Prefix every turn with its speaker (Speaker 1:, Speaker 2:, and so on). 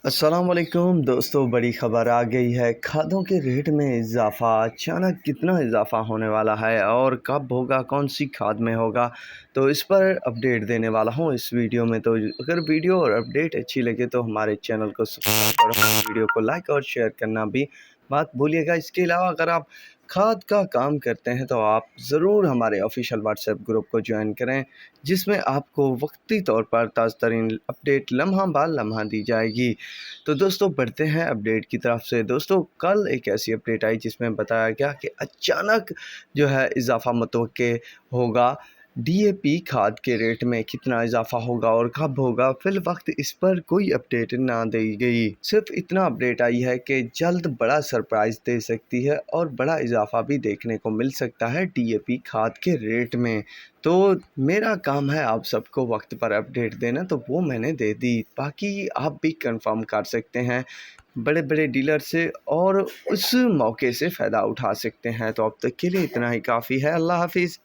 Speaker 1: अस्सलाम वालेकुम दोस्तों, बड़ी ख़बर आ गई है। खादों के रेट में इजाफ़ा, अचानक कितना इजाफ़ा होने वाला है और कब होगा, कौन सी खाद में होगा, तो इस पर अपडेट देने वाला हूँ इस वीडियो में। तो अगर वीडियो और अपडेट अच्छी लगे तो हमारे चैनल को सब्सक्राइब और हमारे वीडियो को लाइक और शेयर करना भी मत भूलिएगा। इसके अलावा अगर आप खाद का काम करते हैं तो आप ज़रूर हमारे ऑफिशियल व्हाट्सएप ग्रुप को ज्वाइन करें, जिसमें आपको वक्ती तौर पर ताज़ा तरीन अपडेट लम्हा बार लम्हा दी जाएगी। तो दोस्तों बढ़ते हैं अपडेट की तरफ से। दोस्तों कल एक ऐसी अपडेट आई जिसमें बताया गया कि अचानक जो है इजाफ़ा मुतवक्के होगा। डीएपी खाद के रेट में कितना इजाफ़ा होगा और कब होगा, फिल वक्त इस पर कोई अपडेट ना दी गई। सिर्फ इतना अपडेट आई है कि जल्द बड़ा सरप्राइज़ दे सकती है और बड़ा इजाफ़ा भी देखने को मिल सकता है डीएपी खाद के रेट में। तो मेरा काम है आप सबको वक्त पर अपडेट देना, तो वो मैंने दे दी। बाकी आप भी कंफर्म कर सकते हैं बड़े बड़े डीलर से और उस मौके से फ़ायदा उठा सकते हैं। तो अब तक के लिए इतना ही काफ़ी है। अल्लाह हाफिज़।